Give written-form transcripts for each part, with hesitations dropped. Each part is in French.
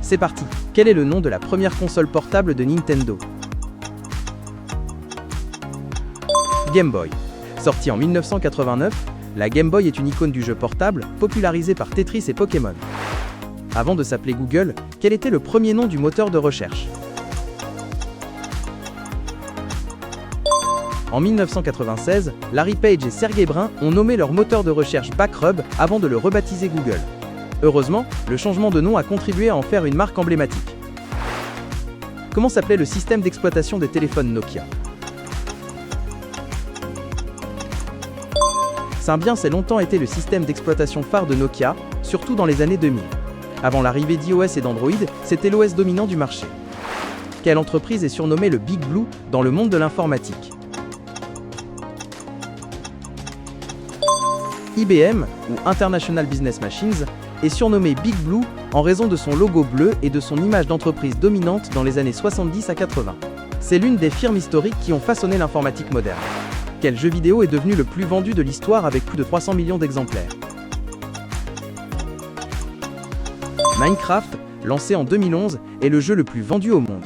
C'est parti. Quel est le nom de la première console portable de Nintendo? Game Boy. Sortie en 1989, la Game Boy est une icône du jeu portable, popularisée par Tetris et Pokémon. Avant de s'appeler Google, quel était le premier nom du moteur de recherche? En 1996, Larry Page et Sergey Brin ont nommé leur moteur de recherche Backrub avant de le rebaptiser Google. Heureusement, le changement de nom a contribué à en faire une marque emblématique. Comment s'appelait le système d'exploitation des téléphones Nokia? Symbian a longtemps été le système d'exploitation phare de Nokia, surtout dans les années 2000. Avant l'arrivée d'iOS et d'Android, c'était l'OS dominant du marché. Quelle entreprise est surnommée le Big Blue dans le monde de l'informatique? IBM, ou International Business Machines, est surnommé Big Blue en raison de son logo bleu et de son image d'entreprise dominante dans les années 70 à 80. C'est l'une des firmes historiques qui ont façonné l'informatique moderne. Quel jeu vidéo est devenu le plus vendu de l'histoire avec plus de 300 millions d'exemplaires? Minecraft, lancé en 2011, est le jeu le plus vendu au monde.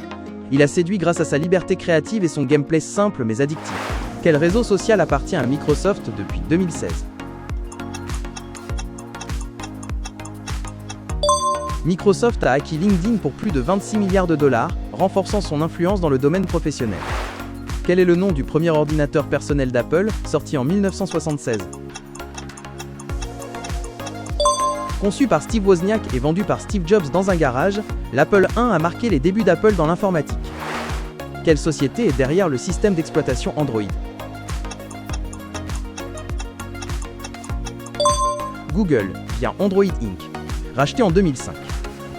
Il a séduit grâce à sa liberté créative et son gameplay simple mais addictif. Quel réseau social appartient à Microsoft depuis 2016? Microsoft a acquis LinkedIn pour plus de 26 milliards de dollars, renforçant son influence dans le domaine professionnel. Quel est le nom du premier ordinateur personnel d'Apple, sorti en 1976? Conçu par Steve Wozniak et vendu par Steve Jobs dans un garage, l'Apple I a marqué les débuts d'Apple dans l'informatique. Quelle société est derrière le système d'exploitation Android? Google, via Android Inc. Racheté en 2005.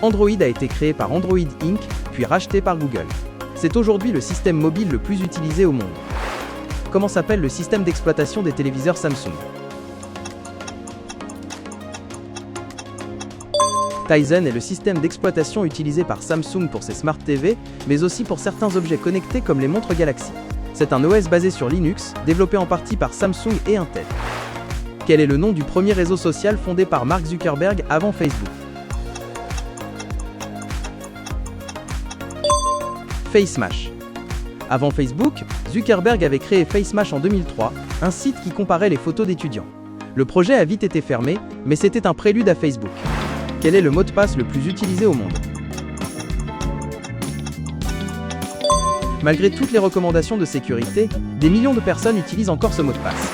Android a été créé par Android Inc., puis racheté par Google. C'est aujourd'hui le système mobile le plus utilisé au monde. Comment s'appelle le système d'exploitation des téléviseurs Samsung? Tizen est le système d'exploitation utilisé par Samsung pour ses Smart TV, mais aussi pour certains objets connectés comme les montres Galaxy. C'est un OS basé sur Linux, développé en partie par Samsung et Intel. Quel est le nom du premier réseau social fondé par Mark Zuckerberg avant Facebook? FaceMash. Avant Facebook, Zuckerberg avait créé FaceMash en 2003, un site qui comparait les photos d'étudiants. Le projet a vite été fermé, mais c'était un prélude à Facebook. Quel est le mot de passe le plus utilisé au monde? Malgré toutes les recommandations de sécurité, des millions de personnes utilisent encore ce mot de passe.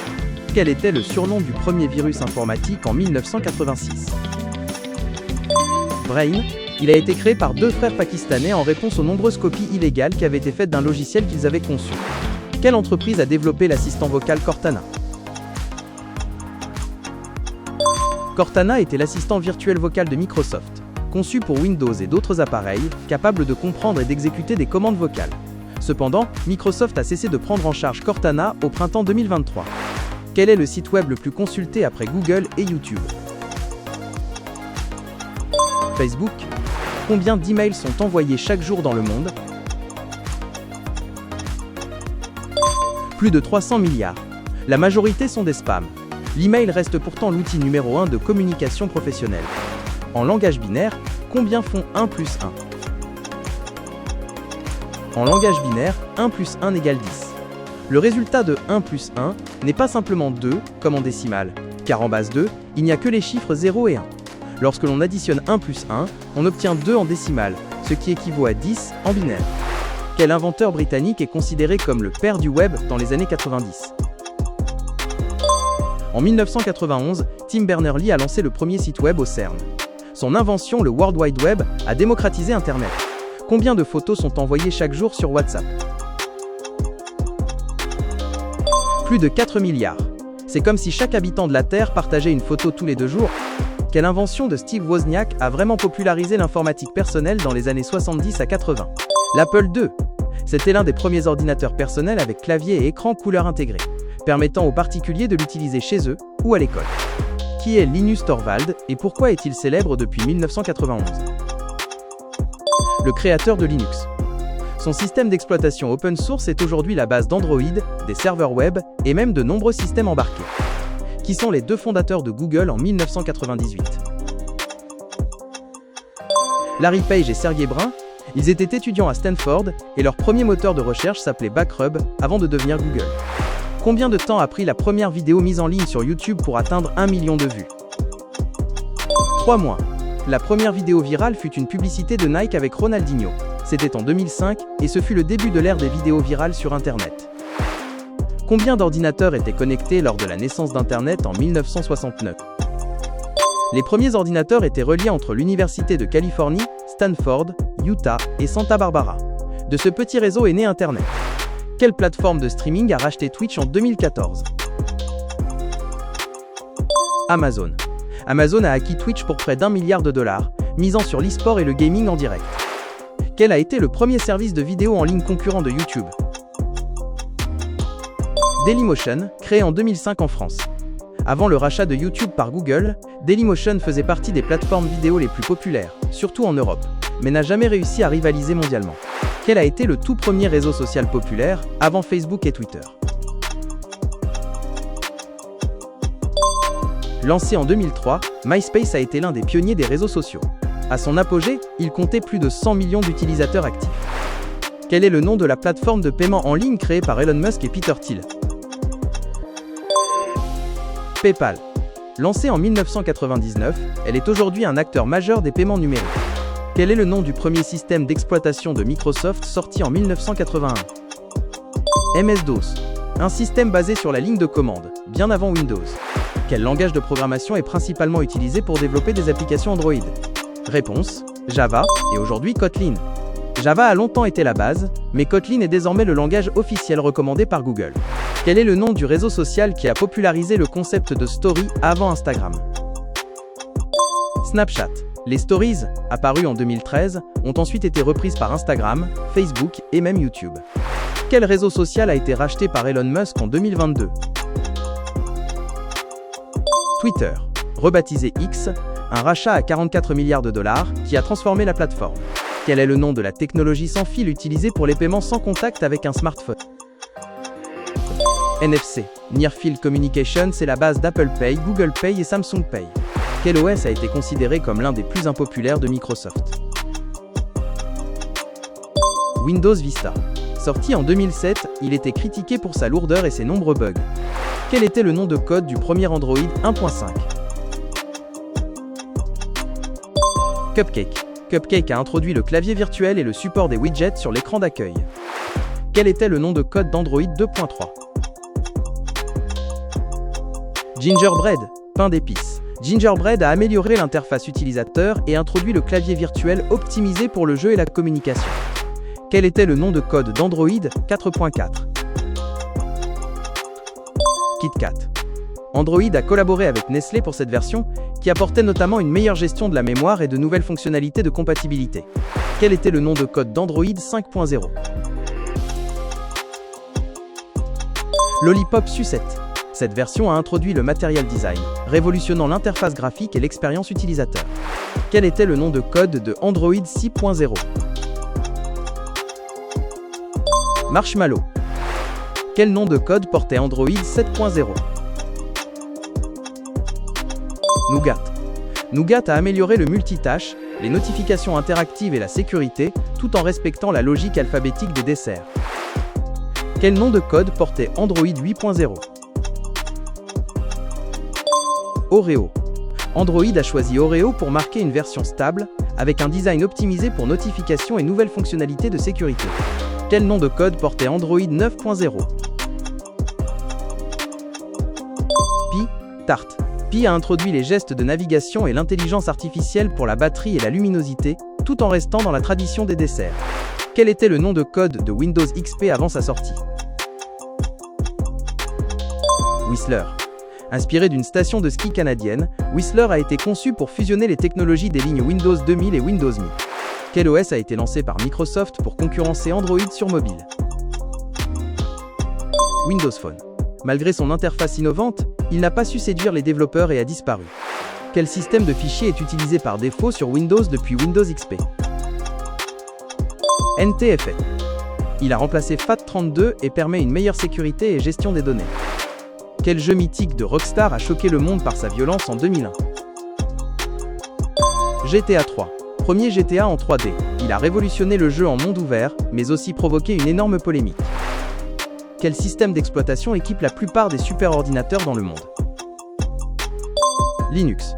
Quel était le surnom du premier virus informatique en 1986? Brain. Il a été créé par deux frères pakistanais en réponse aux nombreuses copies illégales qui avaient été faites d'un logiciel qu'ils avaient conçu. Quelle entreprise a développé l'assistant vocal Cortana? Cortana était l'assistant virtuel vocal de Microsoft, conçu pour Windows et d'autres appareils, capable de comprendre et d'exécuter des commandes vocales. Cependant, Microsoft a cessé de prendre en charge Cortana au printemps 2023. Quel est le site web le plus consulté après Google et YouTube? Facebook. Combien d'emails sont envoyés chaque jour dans le monde? Plus de 300 milliards. La majorité sont des spams. L'email reste pourtant l'outil numéro 1 de communication professionnelle. En langage binaire, combien font 1 plus 1? En langage binaire, 1 plus 1 égale 10. Le résultat de 1 plus 1 n'est pas simplement 2, comme en décimale, car en base 2, il n'y a que les chiffres 0 et 1. Lorsque l'on additionne 1 plus 1, on obtient 2 en décimale, ce qui équivaut à 10 en binaire. Quel inventeur britannique est considéré comme le père du web dans les années 90? En 1991, Tim Berners-Lee a lancé le premier site web au CERN. Son invention, le World Wide Web, a démocratisé Internet. Combien de photos sont envoyées chaque jour sur WhatsApp? Plus de 4 milliards. C'est comme si chaque habitant de la Terre partageait une photo tous les 2 jours. Quelle invention de Steve Wozniak a vraiment popularisé l'informatique personnelle dans les années 70 à 80? L'Apple II. C'était l'un des premiers ordinateurs personnels avec clavier et écran couleur intégrés, permettant aux particuliers de l'utiliser chez eux ou à l'école. Qui est Linus Torvald et pourquoi est-il célèbre depuis 1991? Le créateur de Linux. Son système d'exploitation open source est aujourd'hui la base d'Android, des serveurs web et même de nombreux systèmes embarqués. Qui sont les deux fondateurs de Google en 1998? Larry Page et Sergey Brin, ils étaient étudiants à Stanford et leur premier moteur de recherche s'appelait Backrub avant de devenir Google. Combien de temps a pris la première vidéo mise en ligne sur YouTube pour atteindre 1 million de vues? 3 mois. La première vidéo virale fut une publicité de Nike avec Ronaldinho. C'était en 2005 et ce fut le début de l'ère des vidéos virales sur Internet. Combien d'ordinateurs étaient connectés lors de la naissance d'Internet en 1969? Les premiers ordinateurs étaient reliés entre l'Université de Californie, Stanford, Utah et Santa Barbara. De ce petit réseau est né Internet. Quelle plateforme de streaming a racheté Twitch en 2014? Amazon. Amazon a acquis Twitch pour près d'1 milliard de dollars, misant sur l'e-sport et le gaming en direct. Quel a été le premier service de vidéo en ligne concurrent de YouTube? Dailymotion, créé en 2005 en France. Avant le rachat de YouTube par Google, Dailymotion faisait partie des plateformes vidéo les plus populaires, surtout en Europe, mais n'a jamais réussi à rivaliser mondialement. Quel a été le tout premier réseau social populaire, avant Facebook et Twitter? Lancé en 2003, MySpace a été l'un des pionniers des réseaux sociaux. À son apogée, il comptait plus de 100 millions d'utilisateurs actifs. Quel est le nom de la plateforme de paiement en ligne créée par Elon Musk et Peter Thiel? PayPal. Lancée en 1999, elle est aujourd'hui un acteur majeur des paiements numériques. Quel est le nom du premier système d'exploitation de Microsoft sorti en 1981? MS-DOS. Un système basé sur la ligne de commande, bien avant Windows. Quel langage de programmation est principalement utilisé pour développer des applications Android? Réponse: Java, et aujourd'hui Kotlin. Java a longtemps été la base, mais Kotlin est désormais le langage officiel recommandé par Google. Quel est le nom du réseau social qui a popularisé le concept de story avant Instagram? Snapchat. Les stories, apparues en 2013, ont ensuite été reprises par Instagram, Facebook et même YouTube. Quel réseau social a été racheté par Elon Musk en 2022? Twitter, rebaptisé X, un rachat à 44 milliards de dollars qui a transformé la plateforme. Quel est le nom de la technologie sans fil utilisée pour les paiements sans contact avec un smartphone? NFC, Near Field Communication, c'est la base d'Apple Pay, Google Pay et Samsung Pay. Quel OS a été considéré comme l'un des plus impopulaires de Microsoft? Windows Vista. Sorti en 2007, il était critiqué pour sa lourdeur et ses nombreux bugs. Quel était le nom de code du premier Android 1.5? Cupcake. Cupcake a introduit le clavier virtuel et le support des widgets sur l'écran d'accueil. Quel était le nom de code d'Android 2.3? Gingerbread, pain d'épices. Gingerbread a amélioré l'interface utilisateur et introduit le clavier virtuel optimisé pour le jeu et la communication. Quel était le nom de code d'Android 4.4? KitKat. Android a collaboré avec Nestlé pour cette version, qui apportait notamment une meilleure gestion de la mémoire et de nouvelles fonctionnalités de compatibilité. Quel était le nom de code d'Android 5.0? Lollipop Sucette. Cette version a introduit le Material Design, révolutionnant l'interface graphique et l'expérience utilisateur. Quel était le nom de code de Android 6.0? Marshmallow. Quel nom de code portait Android 7.0? Nougat. Nougat a amélioré le multitâche, les notifications interactives et la sécurité, tout en respectant la logique alphabétique des desserts. Quel nom de code portait Android 8.0? Oreo. Android a choisi Oreo pour marquer une version stable, avec un design optimisé pour notifications et nouvelles fonctionnalités de sécurité. Quel nom de code portait Android 9.0? Pi, Tart. Pi a introduit les gestes de navigation et l'intelligence artificielle pour la batterie et la luminosité, tout en restant dans la tradition des desserts. Quel était le nom de code de Windows XP avant sa sortie? Whistler. Inspiré d'une station de ski canadienne, Whistler a été conçu pour fusionner les technologies des lignes Windows 2000 et Windows Me. Quel OS a été lancé par Microsoft pour concurrencer Android sur mobile? Windows Phone. Malgré son interface innovante, il n'a pas su séduire les développeurs et a disparu. Quel système de fichiers est utilisé par défaut sur Windows depuis Windows XP? NTFS. Il a remplacé FAT32 et permet une meilleure sécurité et gestion des données. Quel jeu mythique de Rockstar a choqué le monde par sa violence en 2001? GTA 3. Premier GTA en 3D. Il a révolutionné le jeu en monde ouvert, mais aussi provoqué une énorme polémique. Quel système d'exploitation équipe la plupart des superordinateurs dans le monde? Linux.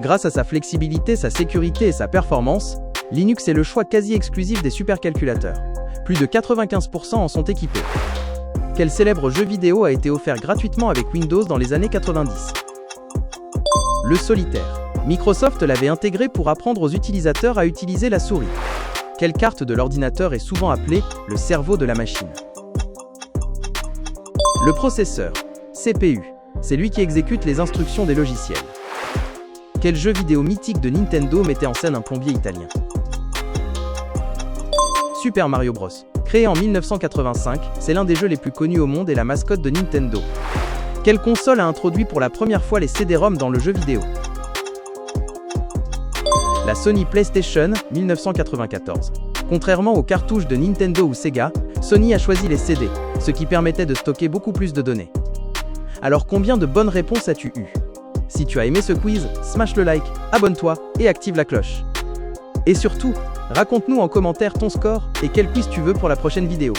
Grâce à sa flexibilité, sa sécurité et sa performance, Linux est le choix quasi exclusif des supercalculateurs. Plus de 95% en sont équipés. Quel célèbre jeu vidéo a été offert gratuitement avec Windows dans les années 90? Le solitaire. Microsoft l'avait intégré pour apprendre aux utilisateurs à utiliser la souris. Quelle carte de l'ordinateur est souvent appelée le cerveau de la machine? Le processeur. CPU. C'est lui qui exécute les instructions des logiciels. Quel jeu vidéo mythique de Nintendo mettait en scène un plombier italien? Super Mario Bros. Créé en 1985, c'est l'un des jeux les plus connus au monde et la mascotte de Nintendo. Quelle console a introduit pour la première fois les CD-ROM dans le jeu vidéo? La Sony PlayStation, 1994. Contrairement aux cartouches de Nintendo ou Sega, Sony a choisi les CD, ce qui permettait de stocker beaucoup plus de données. Alors combien de bonnes réponses as-tu eues? Si tu as aimé ce quiz, smash le like, abonne-toi et active la cloche. Et surtout, raconte-nous en commentaire ton score et quel quiz tu veux pour la prochaine vidéo.